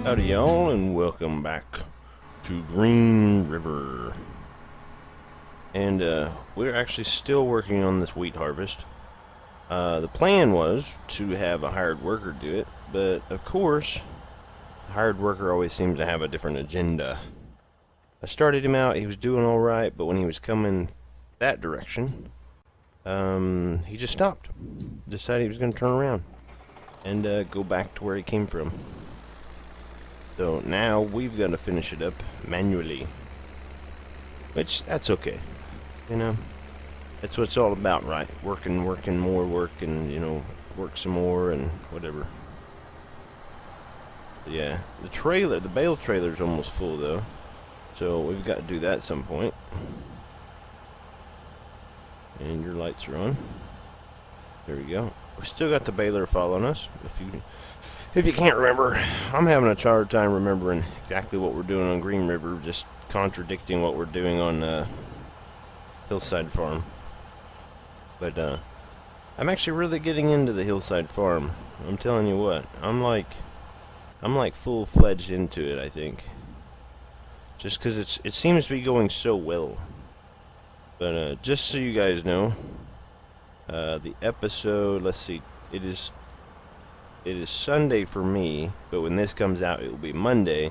Howdy y'all, and welcome back to Green River. And we're actually still working on this wheat harvest. The plan was to have a hired worker do it, but of course the hired worker always seems to have a different agenda. I started him out, he was doing alright, but when he was coming that direction, he just stopped. Decided he was going to turn around and go back to where he came from. So now we've got to finish it up manually. Which, that's okay. You know, that's what it's all about, right? Working, more work, and, you know, work some more and whatever. But yeah, the bale trailer's almost full though. So we've got to do that at some point. And your lights are on. There we go. We still got the baler following us. If you can't remember, I'm having a hard time remembering exactly what we're doing on Green River, just contradicting what we're doing on Hillside Farm. But I'm actually really getting into the Hillside Farm. I'm telling you what, I'm like full-fledged into it, I think. Just because it seems to be going so well. But just so you guys know, the episode, let's see, it is Sunday for me, but when this comes out, it will be Monday.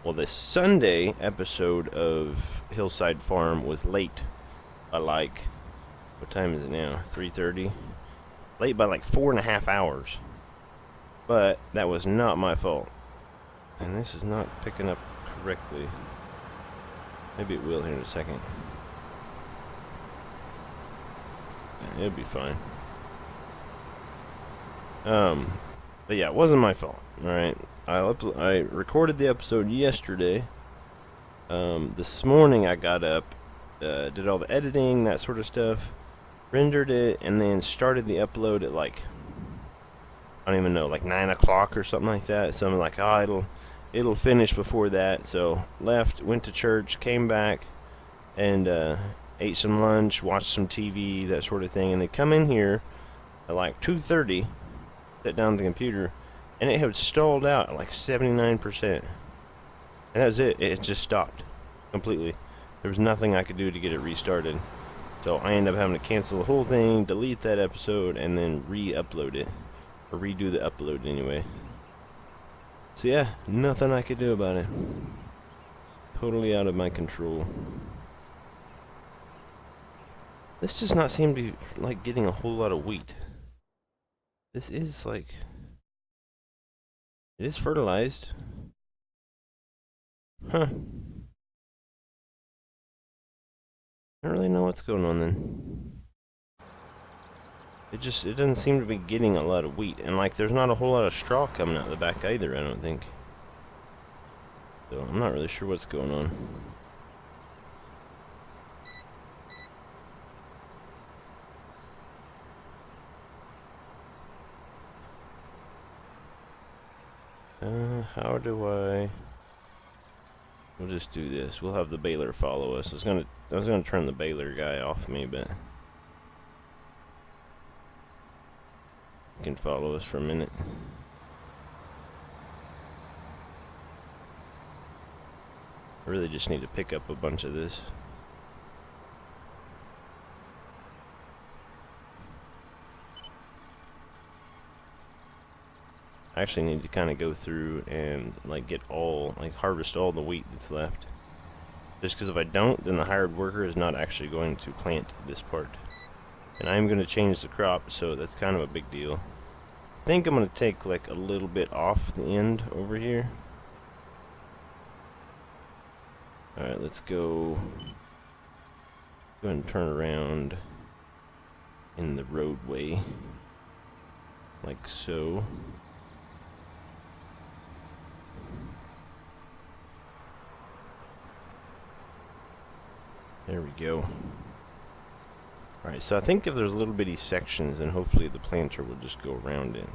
Well, the Sunday episode of Hillside Farm was late by like, what time is it now? 3:30? Late by like 4.5 hours. But that was not my fault. And this is not picking up correctly. Maybe it will here in a second. Yeah, it'll be fine. But yeah, it wasn't my fault. Alright, I recorded the episode yesterday. This morning I got up, did all the editing, that sort of stuff, rendered it, and then started the upload at like, I don't even know, like 9 o'clock or something like that. So I'm like, oh, it'll finish before that. So left, went to church, came back, and ate some lunch, watched some TV, that sort of thing, and then come in here at like 2:30. Set down the computer, and it had stalled out at like 79%. And that was it. It just stopped completely. There was nothing I could do to get it restarted. So I ended up having to cancel the whole thing, delete that episode, and then re-upload it. Or redo the upload anyway. So yeah, nothing I could do about it. Totally out of my control. This does not seem to be like getting a whole lot of wheat. This is like, it is fertilized. Huh. I don't really know what's going on then. It doesn't seem to be getting a lot of wheat. And like, there's not a whole lot of straw coming out the back either, I don't think. So I'm not really sure what's going on. How do we'll just do this. We'll have the baler follow us. I was gonna turn the baler guy off me, but he can follow us for a minute. I really just need to pick up a bunch of this. I actually need to kind of go through and like harvest all the wheat that's left. Just because if I don't, then the hired worker is not actually going to plant this part. And I'm going to change the crop, so that's kind of a big deal. I think I'm going to take like a little bit off the end over here. Alright, let's go ahead and turn around in the roadway. Like so. There we go. Alright, so I think if there's little bitty sections, then hopefully the planter will just go around it.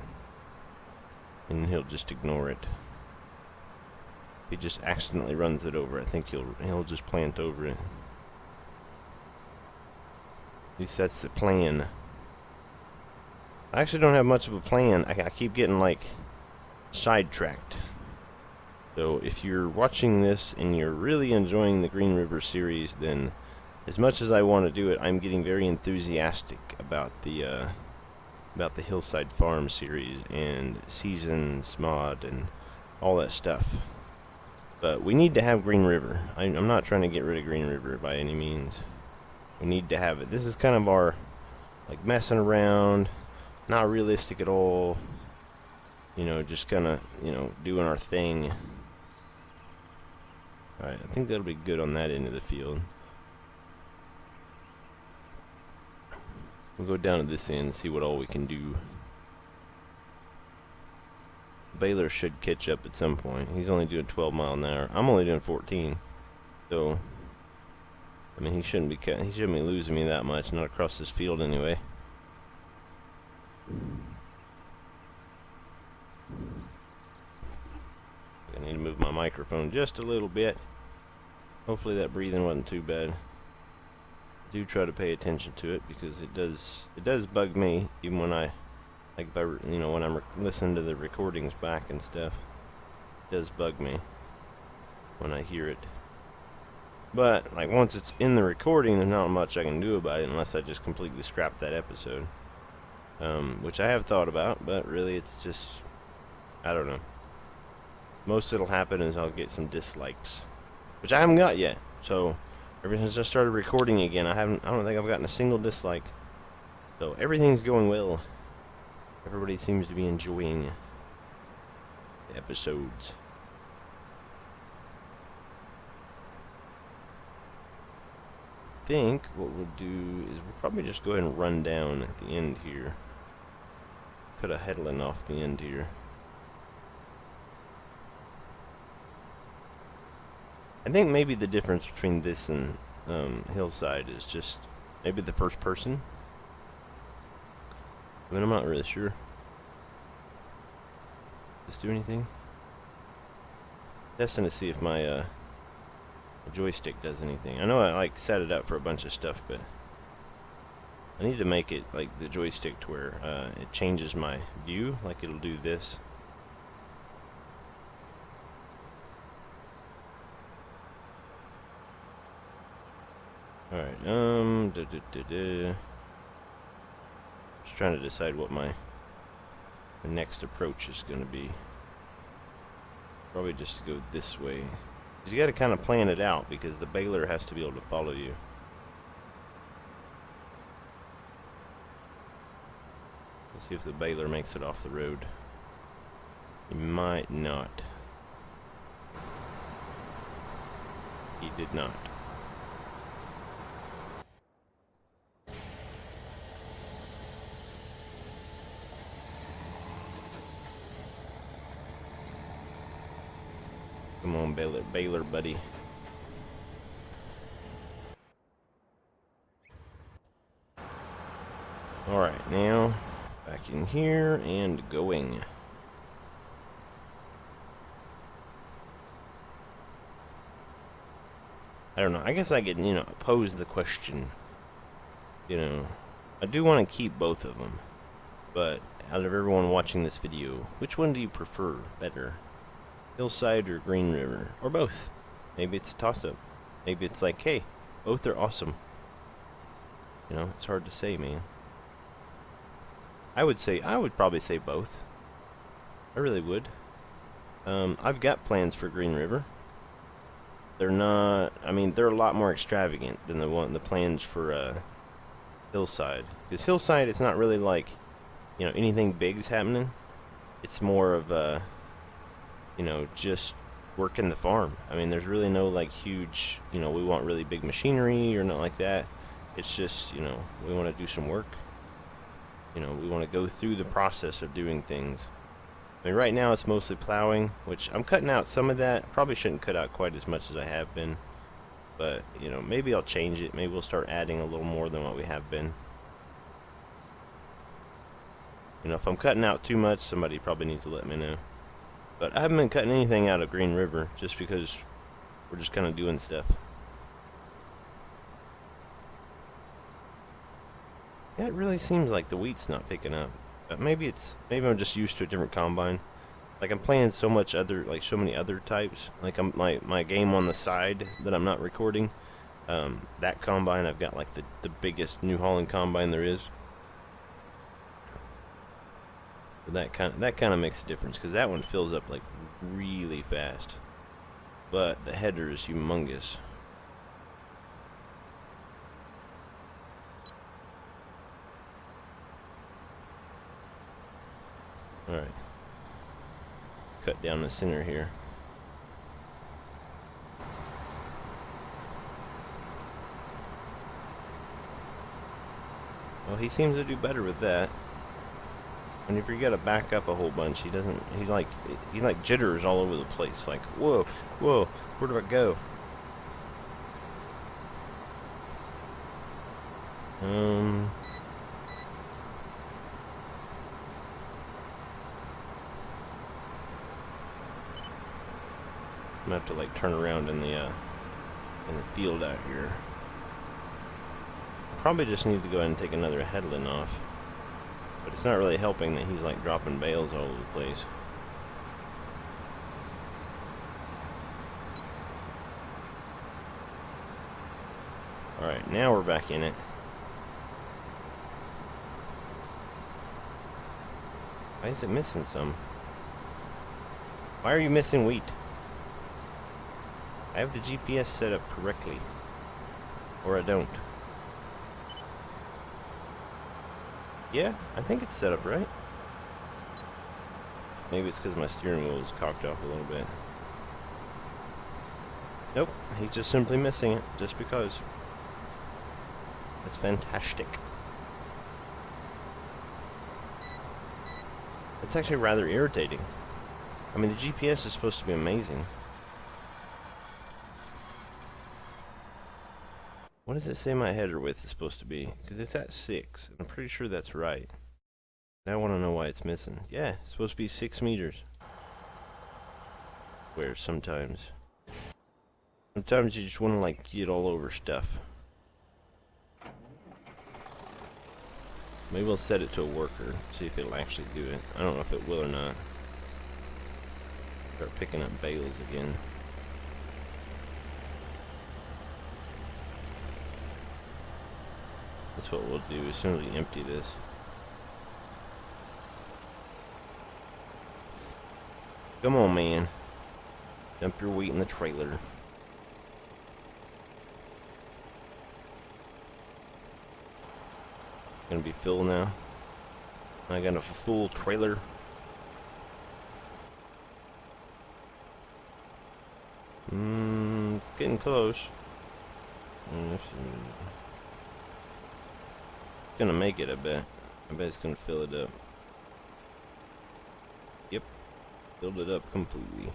And he'll just ignore it. If he just accidentally runs it over, I think he'll just plant over it. At least that's the plan. I actually don't have much of a plan. I keep getting like sidetracked. So if you're watching this and you're really enjoying the Green River series, then as much as I want to do it, I'm getting very enthusiastic about the Hillside Farm series and Seasons mod and all that stuff. But we need to have Green River. I'm not trying to get rid of Green River by any means. We need to have it. This is kind of our, like, messing around, not realistic at all, you know, just kind of, you know, doing our thing. Alright, I think that'll be good on that end of the field. We'll go down to this end and see what all we can do. Baylor should catch up at some point. He's only doing 12 miles an hour. I'm only doing 14. So, I mean, he shouldn't be losing me that much. Not across this field anyway. I need to move my microphone just a little bit. Hopefully that breathing wasn't too bad. Do try to pay attention to it because it does bug me even when I, like, if I, you know, when I'm listening to the recordings back and stuff. It does bug me when I hear it. But, like, once it's in the recording, there's not much I can do about it unless I just completely scrap that episode. Which I have thought about, but really it's just, I don't know. Most that'll happen is I'll get some dislikes, which I haven't got yet. So, ever since I started recording again, I don't think I've gotten a single dislike. So, everything's going well. Everybody seems to be enjoying the episodes. I think what we'll do is we'll probably just go ahead and run down at the end here. Cut a headland off the end here. I think maybe the difference between this and Hillside is just maybe the first person. I mean, I'm not really sure. Does this do anything? Testing to see if my joystick does anything. I know I, like, set it up for a bunch of stuff, but I need to make it like the joystick to where it changes my view, like it'll do this. Alright, just trying to decide what my next approach is going to be. Probably just to go this way. You got to kind of plan it out because the baler has to be able to follow you. Let's see if the baler makes it off the road. He might not. He did not. Come on, baler buddy. Alright, now back in here and going. I don't know. I guess I could, you know, pose the question. You know, I do want to keep both of them. But out of everyone watching this video, which one do you prefer better? Hillside or Green River? Or both? Maybe it's a toss-up. Maybe it's like, hey, both are awesome. You know, it's hard to say, man. I would probably say both. I really would. I've got plans for Green River. They're not, I mean, they're a lot more extravagant than the plans for Hillside. Because Hillside, it's not really like, you know, anything big's happening. It's more of you know, just working the farm. I mean, there's really no, like, huge, you know, we want really big machinery or nothing like that. It's just, you know, we want to do some work. You know, we want to go through the process of doing things. I mean, right now it's mostly plowing, which I'm cutting out some of that. Probably shouldn't cut out quite as much as I have been. But, you know, maybe I'll change it. Maybe we'll start adding a little more than what we have been. You know, if I'm cutting out too much, somebody probably needs to let me know. But I haven't been cutting anything out of Green River, just because we're just kind of doing stuff. Yeah, it really seems like the wheat's not picking up. But maybe I'm just used to a different combine. Like I'm playing so much other, like so many other types. Like I'm my game on the side that I'm not recording. That combine, I've got like the biggest New Holland combine there is. That kind of makes a difference because that one fills up like really fast, but the header is humongous. All right, cut down the center here. Well, he seems to do better with that. Whenever you gotta back up a whole bunch, he doesn't. He like jitters all over the place. Like, whoa, whoa, where do I go? I'm gonna have to like turn around in the field out here. Probably just need to go ahead and take another headland off. But it's not really helping that he's like dropping bales all over the place. Alright, now we're back in it. Why is it missing some? Why are you missing wheat? I have the GPS set up correctly. Or I don't. Yeah, I think it's set up right. Maybe it's because my steering wheel is cocked off a little bit. Nope, he's just simply missing it, just because. That's fantastic. It's actually rather irritating. I mean, the GPS is supposed to be amazing. What does it say my header width is supposed to be? Because it's at 6. I'm pretty sure that's right. Now I want to know why it's missing. Yeah, it's supposed to be 6 meters. Where sometimes you just want to like get all over stuff. Maybe we'll set it to a worker, see if it'll actually do it. I don't know if it will or not. Start picking up bales again. That's what we'll do as soon as we empty this. Come on, man. Dump your wheat in the trailer. Gonna be filled now. I got a full trailer. It's getting close. It's gonna make it, I bet. I bet it's gonna fill it up. Yep. Filled it up completely.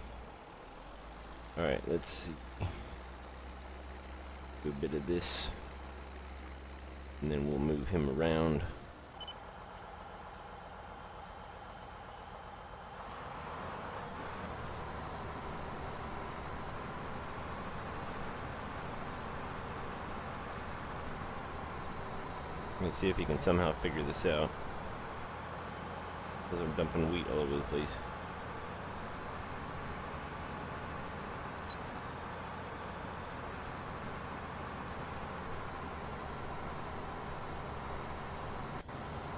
Alright, let's see. Do a bit of this. And then we'll move him around. Let me see if he can somehow figure this out. Because I'm dumping wheat all over the place.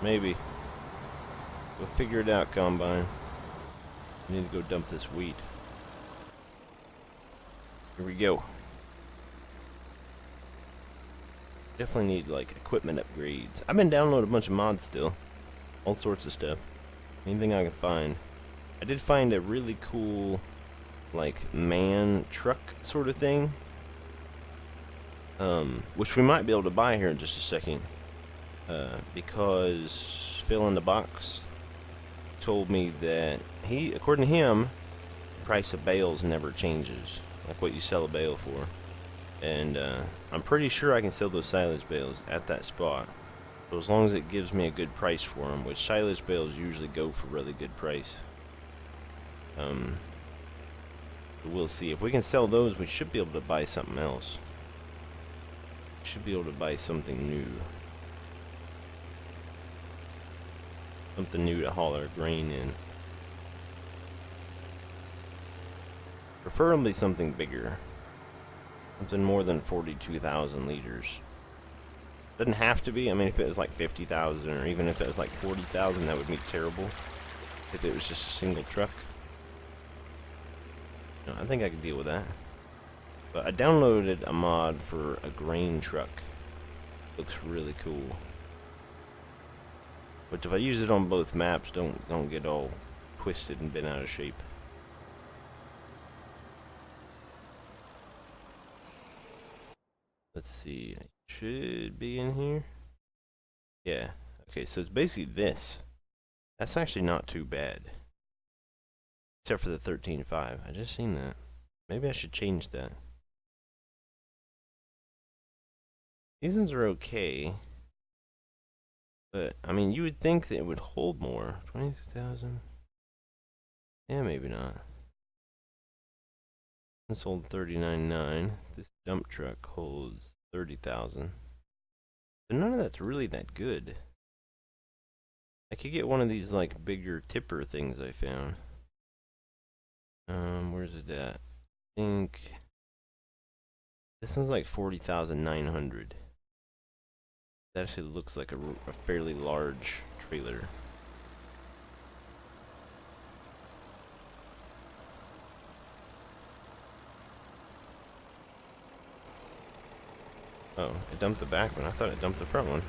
Maybe. We'll figure it out, Combine. I need to go dump this wheat. Here we go. Definitely need, like, equipment upgrades. I've been downloading a bunch of mods still. All sorts of stuff. Anything I can find. I did find a really cool, like, man truck sort of thing. Which we might be able to buy here in just a second. Because Phil in the Box told me that according to him, the price of bales never changes, like what you sell a bale for. And I'm pretty sure I can sell those silage bales at that spot. So as long as it gives me a good price for them, which silage bales usually go for a really good price. We'll see. If we can sell those, we should be able to buy something else. We should be able to buy something new. Something new to haul our grain in. Preferably something bigger. Something more than 42,000 liters. Doesn't have to be. I mean, if it was like 50,000 or even if it was like 40,000, that would be terrible. If it was just a single truck. No, I think I could deal with that. But I downloaded a mod for a grain truck. Looks really cool. But if I use it on both maps, don't get all twisted and bent out of shape. Let's see. I should be in here. Yeah. Okay, so it's basically this. That's actually not too bad. Except for the 13.5. I just seen that. Maybe I should change that. These ones are okay. But, I mean, you would think that it would hold more. 22,000? Yeah, maybe not. This holds 39.9. This dump truck holds 30,000. But none of that's really that good. I could get one of these, like, bigger tipper things I found. Where's it at? I think this one's like 40,900. That actually looks like a fairly large trailer. Oh, it dumped the back one. I thought it dumped the front one.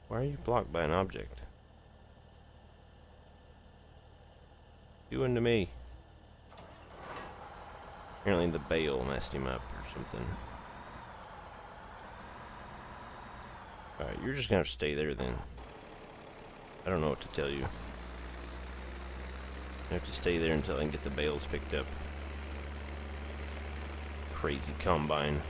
Why are you blocked by an object? Do unto me. Apparently the bale messed him up or something. Alright, you're just gonna have to stay there then. I don't know what to tell you. I have to stay there until I can get the bales picked up. Crazy combine.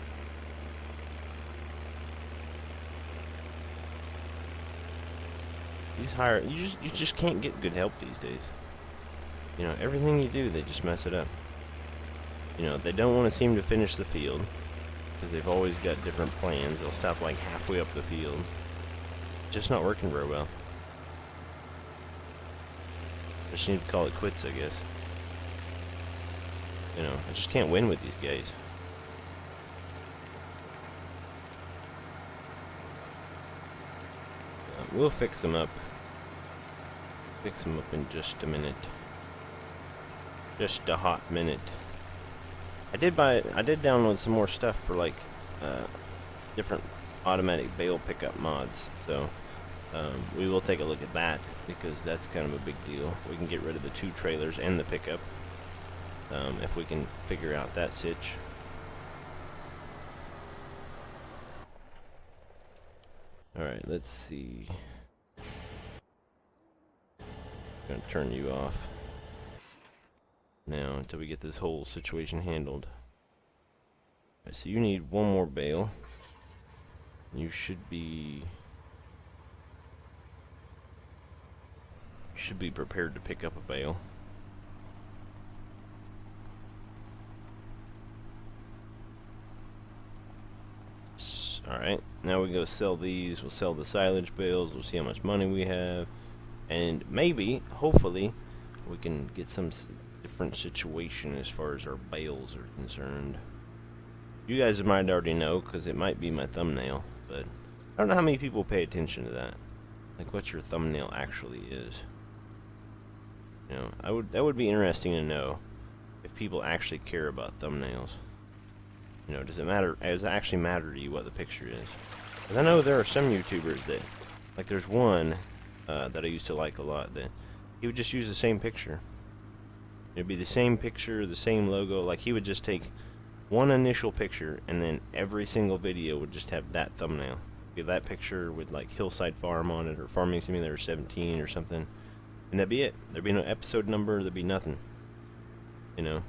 You just can't get good help these days. You know, everything you do, they just mess it up. You know, they don't want to seem to finish the field, because they've always got different plans. They'll stop like halfway up the field. Just not working very well. I just need to call it quits, I guess. You know, I just can't win with these guys. We'll fix them up. Fix them up in just a minute. Just a hot minute. I did download some more stuff for like different automatic bale pickup mods. So we will take a look at that because that's kind of a big deal. We can get rid of the 2 trailers and the pickup if we can figure out that sitch. Alright, let's see. I'm gonna turn you off now until we get this whole situation handled. Right, so you need one more bale. You should be prepared to pick up a bale. Alright, now we go sell these. We'll sell the silage bales. We'll see how much money we have. And maybe, hopefully, we can get some different situation as far as our bales are concerned. You guys might already know, because it might be my thumbnail. But I don't know how many people pay attention to that. Like, what your thumbnail actually is. You know, that would be interesting to know if people actually care about thumbnails. You know, does it actually matter to you what the picture is? Because I know there are some YouTubers that, like there's one that I used to like a lot, that he would just use the same picture. It'd be the same picture, the same logo, like he would just take one initial picture and then every single video would just have that thumbnail. Be that picture with like Hillside Farm on it or Farming Simulator 17 or something. And that'd be it. There'd be no episode number, there'd be nothing. You know?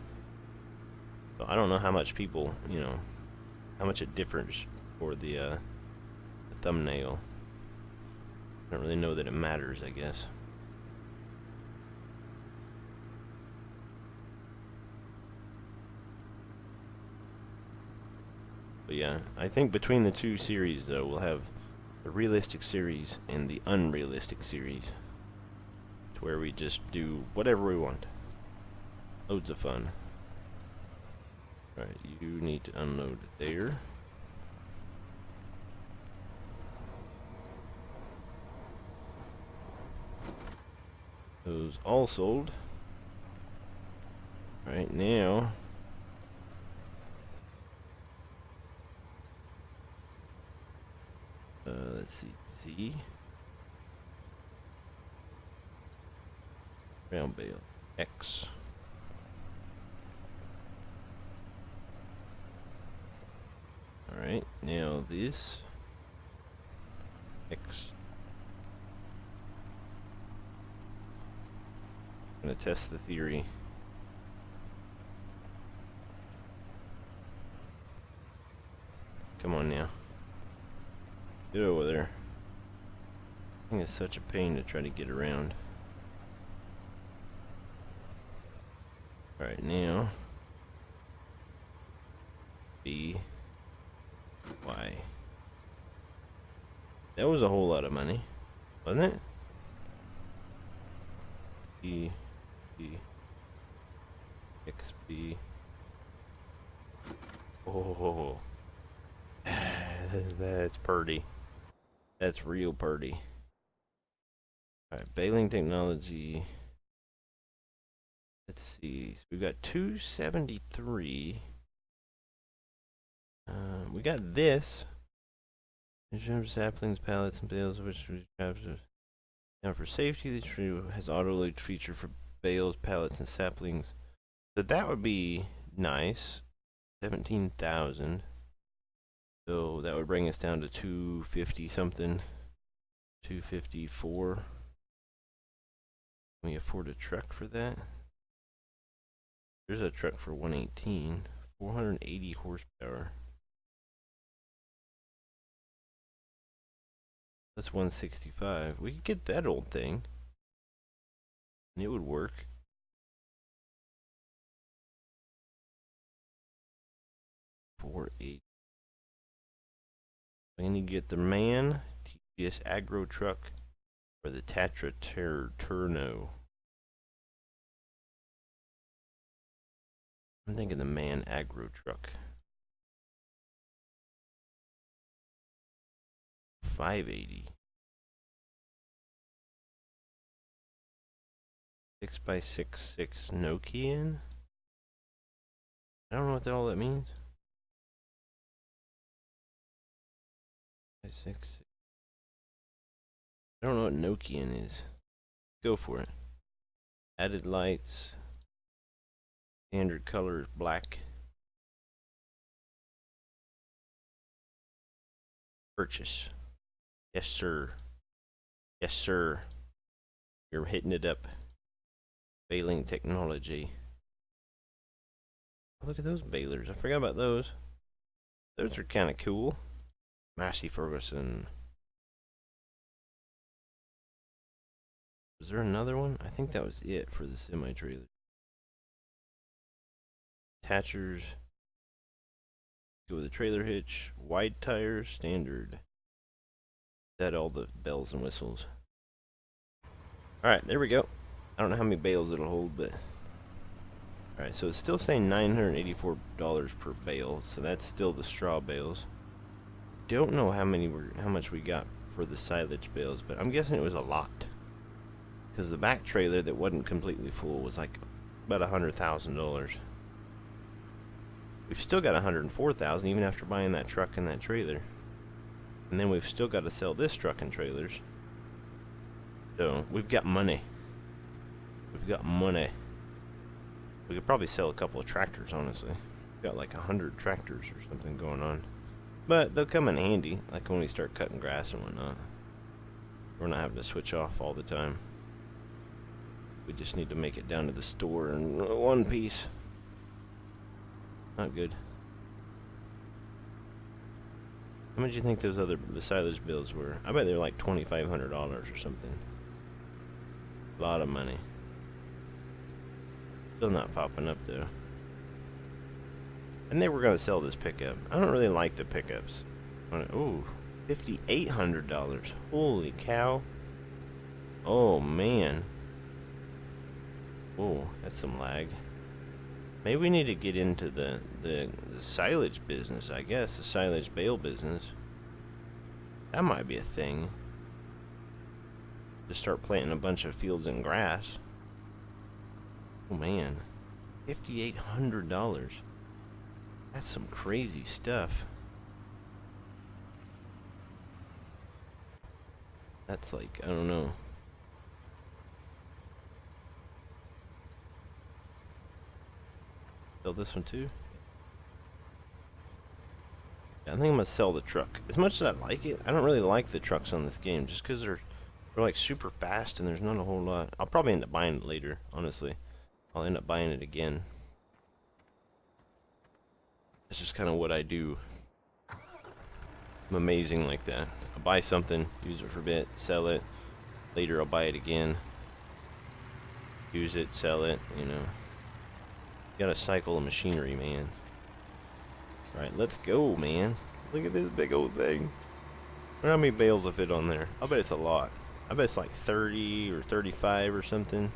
So I don't know how much people, you know, how much it differs for the thumbnail. I don't really know that it matters, I guess. But yeah, I think between the 2 series, though, we'll have the realistic series and the unrealistic series. to where we just do whatever we want. Loads of fun. Alright, you need to unload there. Those all sold. Right now, let's see, Z. Round bale, X. Alright, now this, X. I'm gonna test the theory. Come on now. Get over there. I think it's such a pain to try to get around. Alright, now. B. Y. That was a whole lot of money, wasn't it? B. B. X. B. Oh. That's purty. That's real purty. Alright, baling technology. Let's see. So we've got 273. We got this. Saplings, pallets, and bales, which we have. Now for safety, the tree has auto load feature for bales, pallets, and saplings. So that would be nice. 17,000. So that would bring us down to 250 something. 254. Can we afford a truck for that? There's a truck for 118. 480 horsepower. That's 165. We could get that old thing. And it would work. $480. I need to get the MAN TGS Agro truck or the Tatra Turno. I'm thinking the MAN Agro truck. 580. 6x66 Nokian. I don't know what all that means. 6. I don't know what Nokian is. Go for it. Added lights. Standard color is black. Purchase. Yes, sir. Yes, sir. You're hitting it up. Baling technology. Oh, look at those balers. I forgot about those. Those are kind of cool. Massey Ferguson. Was there another one? I think that was it for the semi-trailer. Attachers. Go with the trailer hitch. Wide tires, standard. That all the bells and whistles. Alright, there we go. I don't know how many bales it'll hold, but... Alright, so it's still saying $984 per bale, so that's still the straw bales. Don't know how much we got for the silage bales, but I'm guessing it was a lot. Because the back trailer that wasn't completely full was like about $100,000. We've still got $104,000 even after buying that truck and that trailer. And then we've still got to sell this truck and trailers. So, we've got money. We've got money. We could probably sell a couple of tractors, honestly. We've got like 100 tractors or something going on. But they'll come in handy, like when we start cutting grass and whatnot. We're not having to switch off all the time. We just need to make it down to the store in one piece. Not good. How much do you think those other silage bills were? I bet they're like $2,500 or something. A lot of money. Still not popping up though. And they were gonna sell this pickup. I don't really like the pickups. Ooh, $5,800. Holy cow. Oh man. Oh, that's some lag. Maybe we need to get into the silage business, I guess. The silage bale business. That might be a thing. Just start planting a bunch of fields and grass. Oh man. $5,800. That's some crazy stuff. That's like, I don't know. Sell this one too? Yeah, I think I'm gonna sell the truck. As much as I like it, I don't really like the trucks on this game just because they're like super fast and there's not a whole lot. I'll probably end up buying it later, honestly. I'll end up buying it again. It's just kind of what I do. I'm amazing like that. I'll buy something, use it for a bit, sell it. Later I'll buy it again. Use it, sell it, you know. You gotta cycle the machinery, man. Alright, let's go, man. Look at this big old thing. I wonder how many bales will fit on there. I'll bet it's a lot. I bet it's like 30 or 35 or something.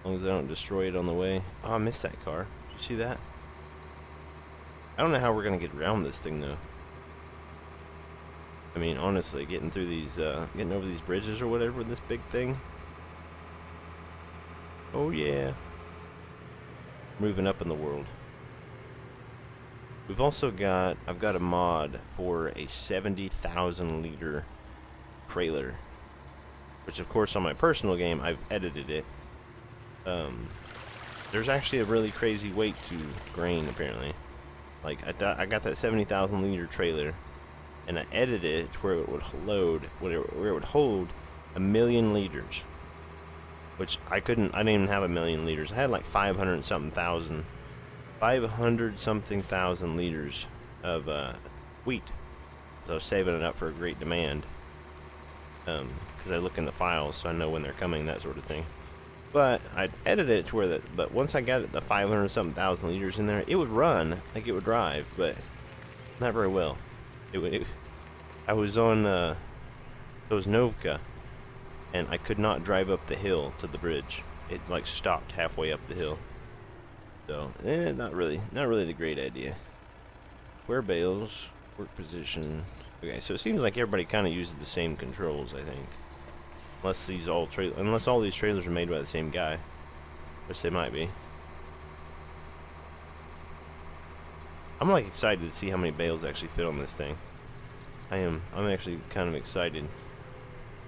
As long as I don't destroy it on the way. Oh, I missed that car. Did you see that? I don't know how we're gonna get around this thing, though. I mean, honestly, getting through these, getting over these bridges or whatever with this big thing. Oh, yeah. Moving up in the world. We've also got, I've got a mod for a 70,000 liter trailer, which of course on my personal game I've edited it. There's actually a really crazy weight to grain apparently. Like I got that 70,000 liter trailer, and I edited it to where it would load, where it would hold 1,000,000 liters. Which I didn't even have 1,000,000 liters. I had like 500 something thousand liters of wheat. So I was saving it up for a great demand. Because I look in the files so I know when they're coming, that sort of thing. But I edited it to where but once I got the 500 something thousand liters in there, it would run, like it would drive, but not very well. I was on, it was Novka, and I could not drive up the hill to the bridge. It like stopped halfway up the hill. So, not really the great idea. Square bales, work position. Okay, so it seems like everybody kind of uses the same controls, I think. Unless all these trailers are made by the same guy, which they might be. I'm like excited to see how many bales actually fit on this thing. I'm actually kind of excited.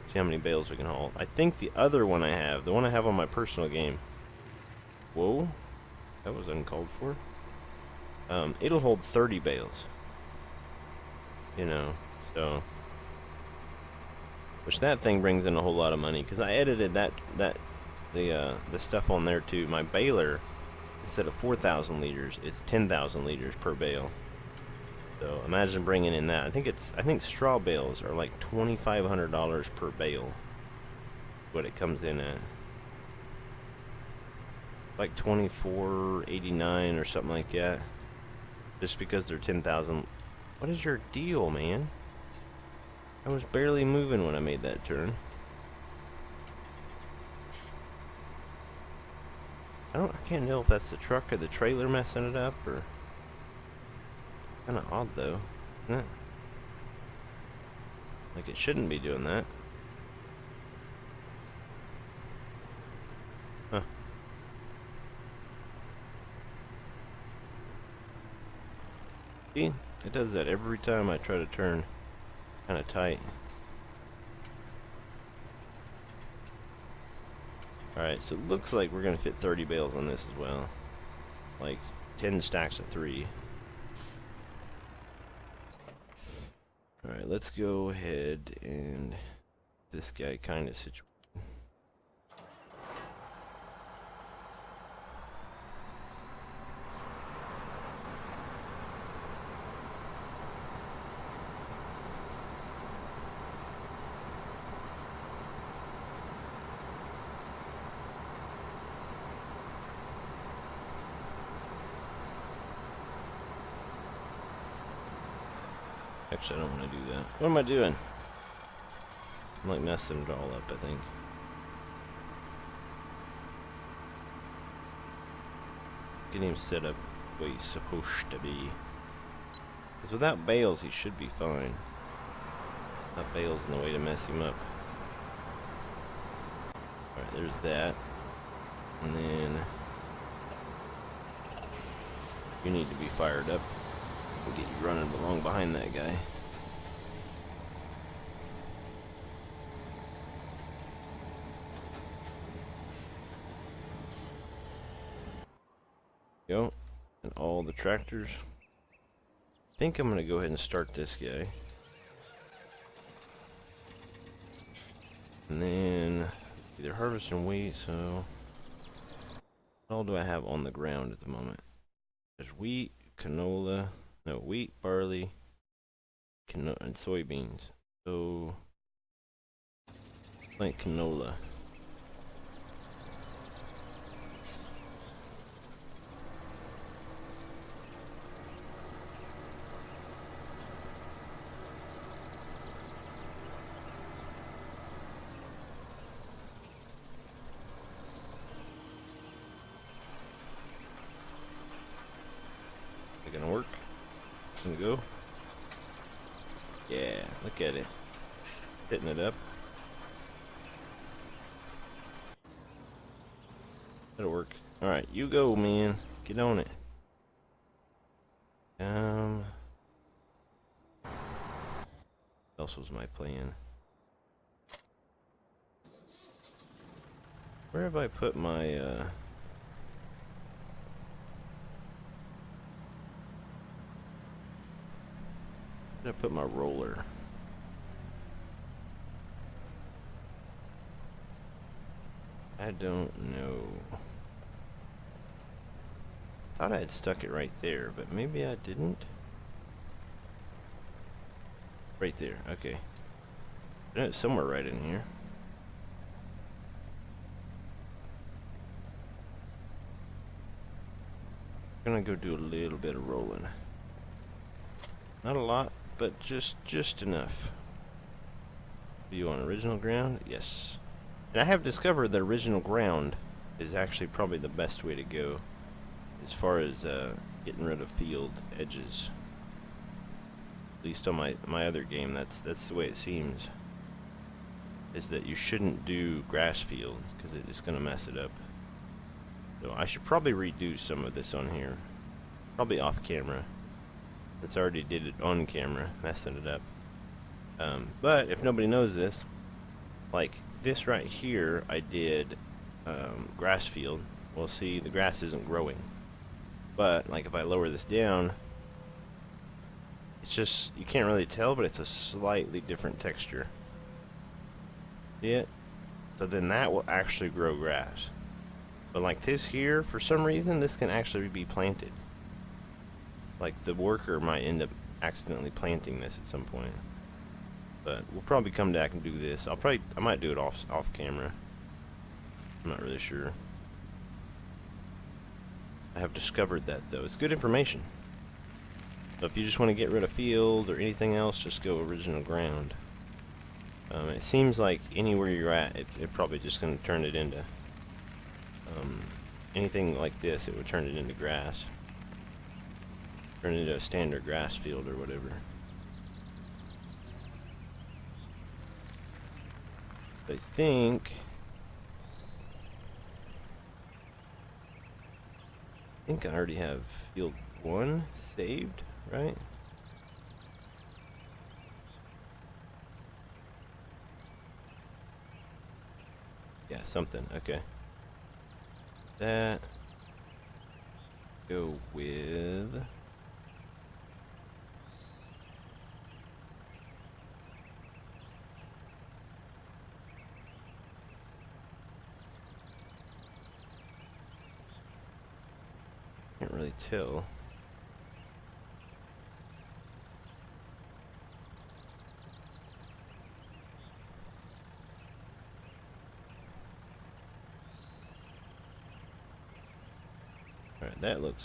See how many bales we can haul. I think the other one I have, the one I have on my personal game. Whoa, that was uncalled for. It'll hold 30 bales. You know, so which that thing brings in a whole lot of money because I edited the stuff on there too. My baler, instead of 4,000 liters, it's 10,000 liters per bale. So imagine bringing in that. I think straw bales are like $2,500 per bale. What it comes in at, like $24.89 or something like that. Just because they're 10,000. What is your deal, man? I was barely moving when I made that turn. I can't tell if that's the truck or the trailer messing it up, or kind of odd though, isn't it? Like it shouldn't be doing that. Huh. See, it does that every time I try to turn kind of tight. Alright, so it looks like we're going to fit 30 bales on this as well. Like 10 stacks of 3. Alright, let's go ahead and this guy kind of situated. Actually, I don't want to do that. What am I doing? I'm like messing it all up, I think. get him set up the way he's supposed to be. Because without bales, he should be fine. Not bales in the way to mess him up. Alright, there's that. And then you need to be fired up. We'll get you running along behind that guy. Go. And all the tractors. I think I'm gonna go ahead and start this guy. And then either harvest and wheat, so what all do I have on the ground at the moment? There's wheat, canola, no, wheat, barley, and soybeans. So plant canola. Gonna work. Gonna go. Yeah, look at it. Hitting it up. That'll work. Alright, you go, man. Get on it. What else was my plan? Where have I put my, where did I put my roller? I don't know. Thought I had stuck it right there, but maybe I didn't. Right there, okay. It's somewhere right in here. I'm gonna go do a little bit of rolling. Not a lot, but just enough. Are you on original ground? Yes. And I have discovered that original ground is actually probably the best way to go as far as getting rid of field edges. At least on my other game, that's the way it seems. Is that you shouldn't do grass field because it's gonna mess it up. So I should probably redo some of this on here, probably off camera. Since I already did it on camera, messing it up. But if nobody knows this, like this right here, I did grass field. Well, see, the grass isn't growing. But like if I lower this down, it's just, you can't really tell, but it's a slightly different texture. See it? So then that will actually grow grass. But like this here, for some reason, this can actually be planted. Like the worker might end up accidentally planting this at some point. But we'll probably come back and do this. I might do it off camera. I'm not really sure. I have discovered that though. It's good information. So if you just want to get rid of field or anything else, just go original ground. It seems like anywhere you're at, it probably just going to turn it into anything like this. It would turn it into grass. Turn it into a standard grass field or whatever. I think I already have field 1 saved, right? Yeah, something. Okay. That go with can't really tell. Alright, that looks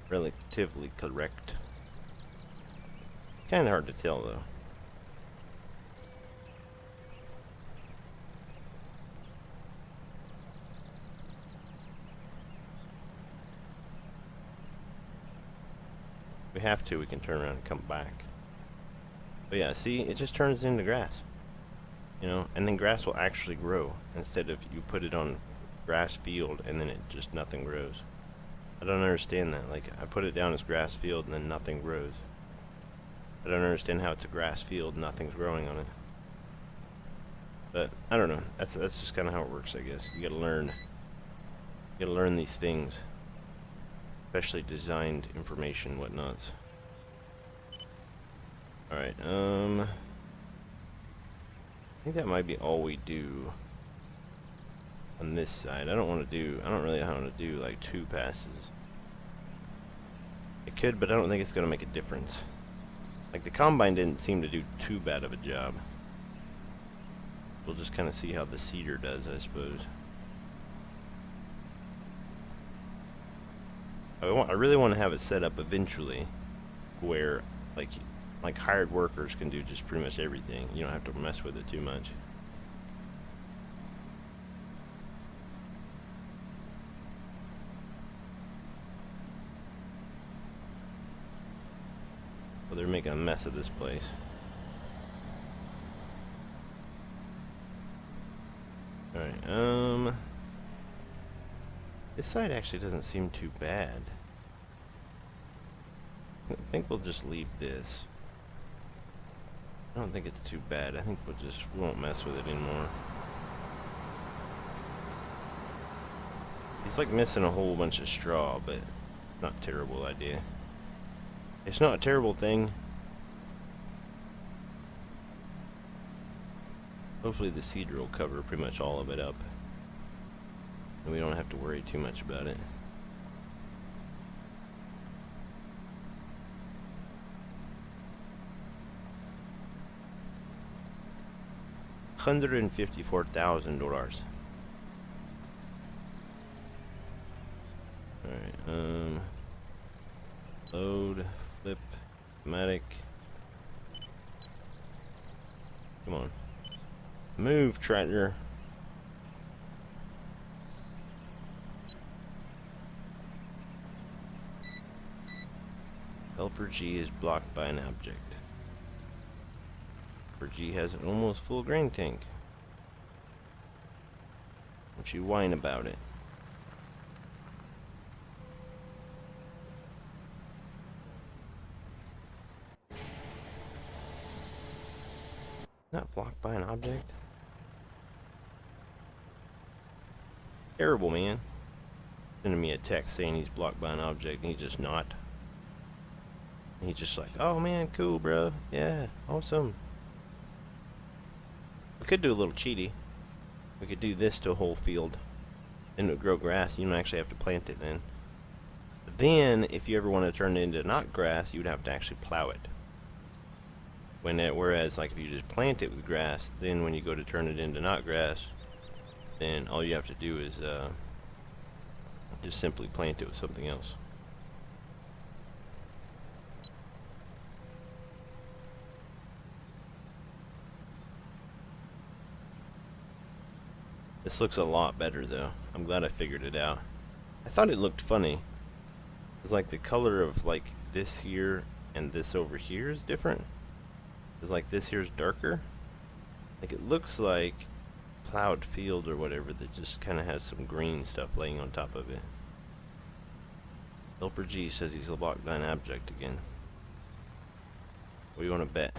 relatively correct. Kinda hard to tell though. we have to, we can turn around and come back. But yeah, see, it just turns into grass. You know, and then grass will actually grow instead of you put it on grass field and then it just nothing grows. I don't understand that. Like, I put it down as grass field and then nothing grows. I don't understand how it's a grass field and nothing's growing on it. But I don't know. That's just kind of how it works, I guess. You gotta learn. You gotta learn these things, especially designed information, whatnots. All right. I think that might be all we do on this side. I don't really want to do like 2 passes. It could, but I don't think it's gonna make a difference. Like, the combine didn't seem to do too bad of a job. We'll just kind of see how the seeder does, I suppose. I really want to have it set up eventually where, like hired workers can do just pretty much everything. You don't have to mess with it too much. Well, they're making a mess of this place. Alright, this side actually doesn't seem too bad. I think we'll just leave this. I don't think it's too bad. I think we won't mess with it anymore. He's like missing a whole bunch of straw, but not a terrible idea. It's not a terrible thing. Hopefully the seeder will cover pretty much all of it up, and we don't have to worry too much about it. $154,000. Alright, load, flip, automatic. Come on. Move, tractor. Helper G is blocked by an object. Helper G has an almost full grain tank. Don't you whine about it. Not blocked by an object? Terrible, man. Sending me a text saying he's blocked by an object and he's just not. And he's just like, oh man, cool, bro. Yeah, awesome. We could do a little cheaty. We could do this to a whole field. Then it would grow grass. You don't actually have to plant it then. But then, if you ever want to turn it into not grass, you would have to actually plow it. Whereas, like, if you just plant it with grass, then when you go to turn it into not grass, then all you have to do is just simply plant it with something else. This looks a lot better though. I'm glad I figured it out. I thought it looked funny. It's like the color of like this here and this over here is different. It's like this here's darker. Like it looks like plowed field or whatever that just kind of has some green stuff laying on top of it. Helper G says he's blocked by an object again. What do you want to bet?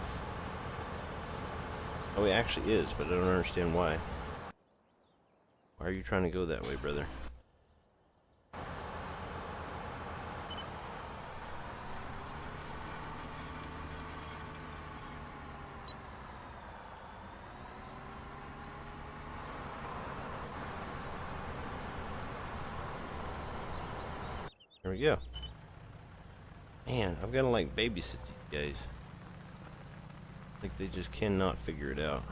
Oh, he actually is, but I don't understand why. Why are you trying to go that way, brother? There we go. Man, I've got to like babysit these guys. Like they just cannot figure it out.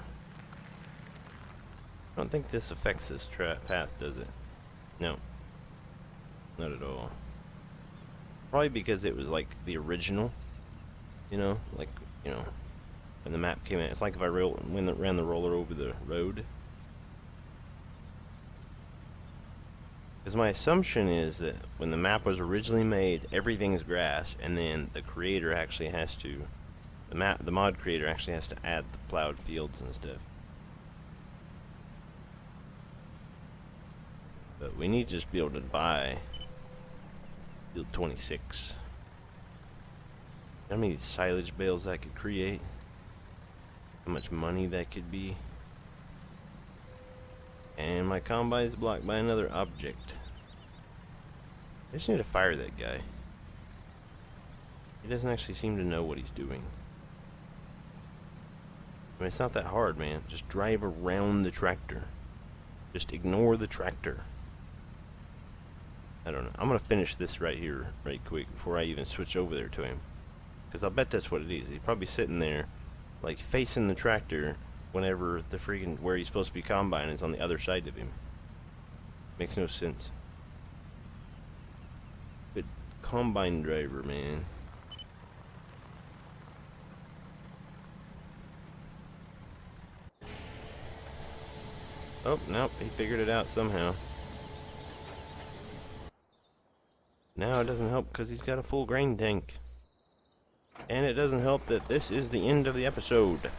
I don't think this affects this path, does it? No. Not at all. Probably because it was like the original. You know? Like, you know, when the map came in. It's like if I ran the roller over the road. Because my assumption is that when the map was originally made, everything's grass, and then the creator actually has to, the mod creator actually has to add the plowed fields and stuff. But we need to just be able to buy field 26. How many silage bales I could create? How much money that could be? And my combine is blocked by another object. I just need to fire that guy. He doesn't actually seem to know what he's doing. I mean, it's not that hard, man. Just drive around the tractor. Just ignore the tractor. I don't know. I'm going to finish this right here, right quick, before I even switch over there to him. Because I'll bet that's what it is. He's probably sitting there, like, facing the tractor whenever the freaking, where he's supposed to be combine is on the other side of him. Makes no sense. Good combine driver, man. Oh, nope, he figured it out somehow. Now it doesn't help because he's got a full grain tank. And it doesn't help that this is the end of the episode.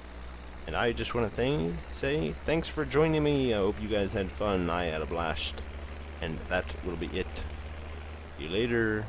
And I just want to say thanks for joining me. I hope you guys had fun. I had a blast. And that will be it. See you later.